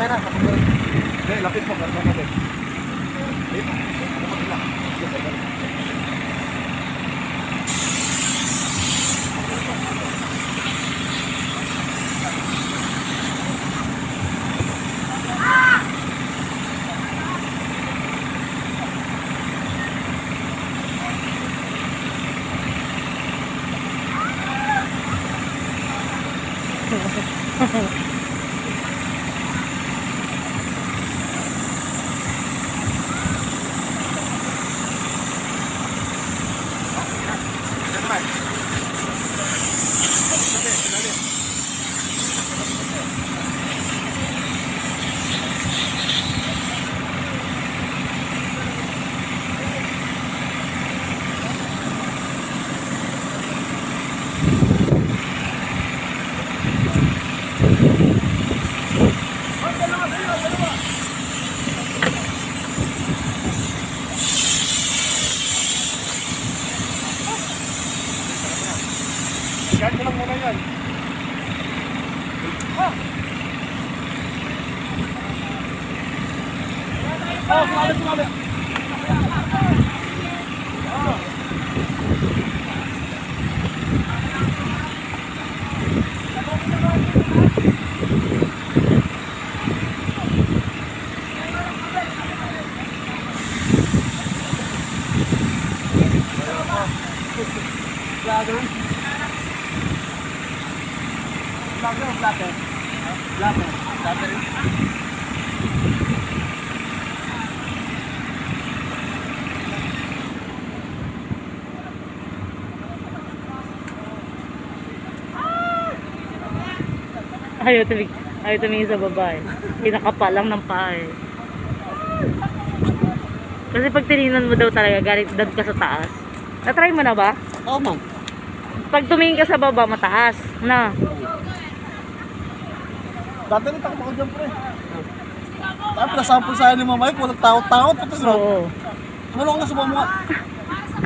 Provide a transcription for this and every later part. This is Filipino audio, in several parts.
mamaya na. Hindi, lapit mo. Karma natin. Dito. Ano mo nila? Yan ko lang muna yan. Sumali. Blacker. Ayaw tumingin sa babae. Pinakapa lang ng paa eh. Kasi pag tinignan mo daw talaga, galit dad ka sa taas. Na-try mo na ba? Oo, ma'am. Pag tumingin ka sa baba, mataas. Na. Dati rin takot ako dyan, pre. Tapos nasample sa'yo ni Mamay, kung nagtakot-takot. Oo. Tumalong na sa mga.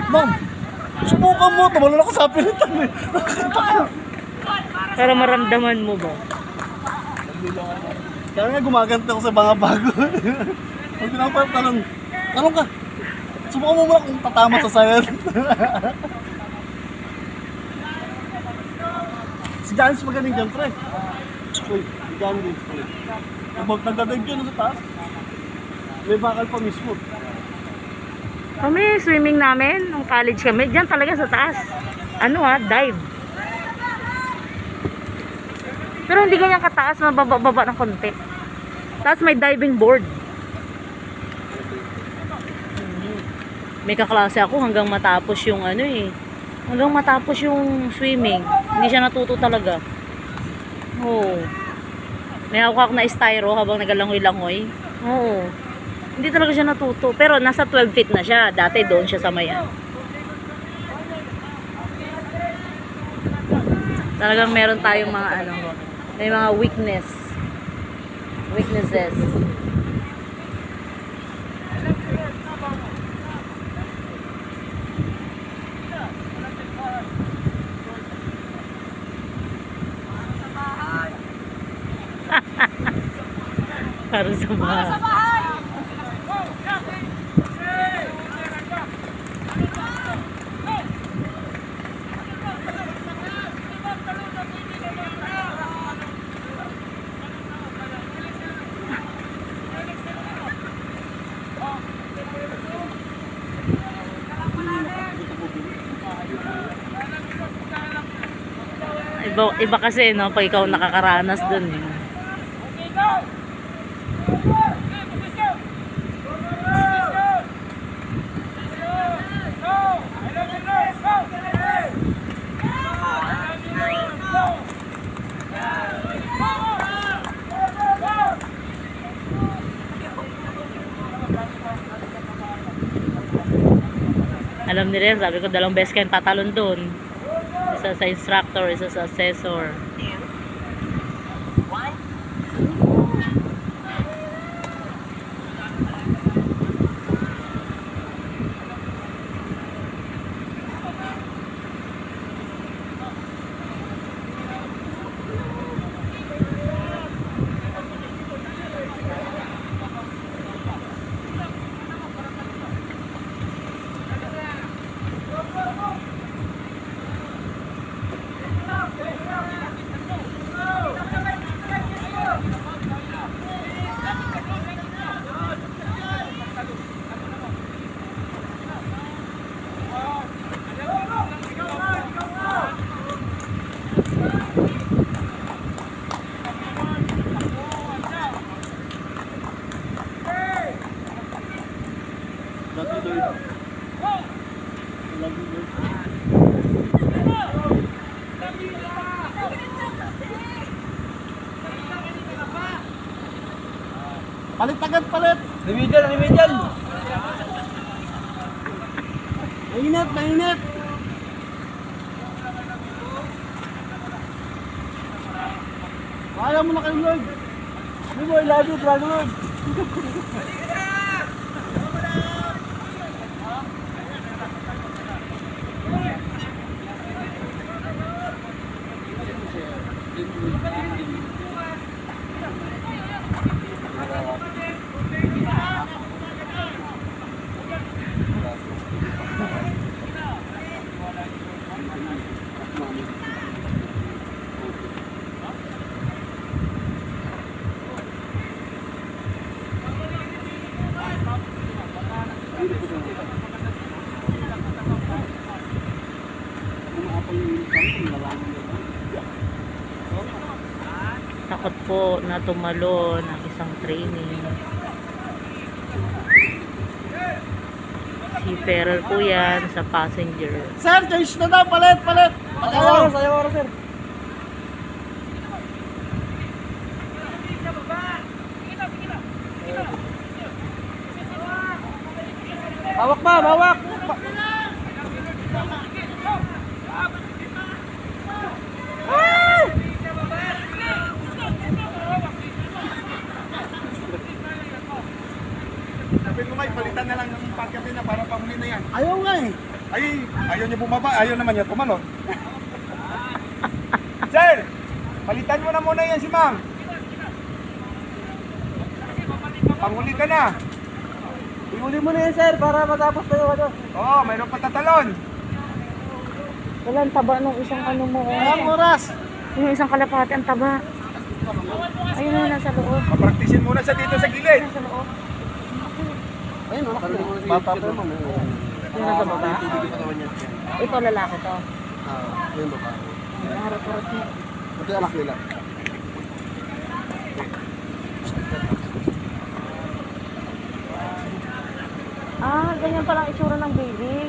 Ma'am, subukan mo. Tumalong ako sa pilitan eh. Para maramdaman mo ba? Kaya nga gumagante ako sa mga bago. Pag tinapay, tanong ka. Subukan mo muna kung tatama sa sayan. Si Janice magaling dyan, pre. Uy, si Janice, pre. Kapag nagdadag yun sa taas, may bakal pa mismo. Kami, swimming namin, nung college kami, dyan talaga sa taas. Dive. Pero hindi ganyan kataas, mababa ng konti. Tapos may diving board. May kaklase ako hanggang matapos yung hanggang matapos yung swimming. Hindi siya natuto talaga. Oo. May hawak na styro habang nagalangoy-langoy. Oo. Hindi talaga siya natuto. Pero nasa 12 feet na siya. Dati doon siya sa mayan. Talagang meron tayong mga may mga weaknesses. Para sa bahay. Iba kasi pag ikaw nakakaranas dun eh. Alam nila yan, sabi ko 2 beses kayong tatalon dun. Isa sa instructor, isa sa assessor. Palit agad, palit. Remedial, remedial. Mainit, mainit. Kaya mo na kayo, Lord. Hindi mo, I love you, Dragon Lord. Takot po na tumalo ng isang training. Seafarer po yan sa passenger. Sir, change na daw, palit, palit. Ayaw. Ayaw, sir. Hawak ba, hawak. Sabi ko nga, palitan na lang ng packet na para pamuli na yan. Ayaw nga eh. Ay, ayaw niya bumaba, ayaw naman niya tumalon. Sir, palitan mo na muna yan si Ma'am. Panguli ka na. Ihuli mo na yan, sir, para matapos tayo. Ano? Oo, mayroon pa tatalon. Wala, ang taba nung isang ano mo. Ayaw oras. Yung isang kalapati, ang taba. Ayun na, nasa loob. Papraktisin muna siya dito sa gilid. Nasa loob. Ayun, anak ko. Bata pa naman. Yung nasa baba. Ito, lalaki to. Ayun, baba. Harap-harap mo. Ito yung anak nila. Ah, ganyan pala ang itsura ng baby.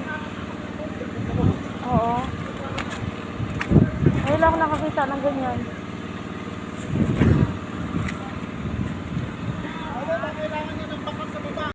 Oo. Ay, wala akong nakakita ng ganyan.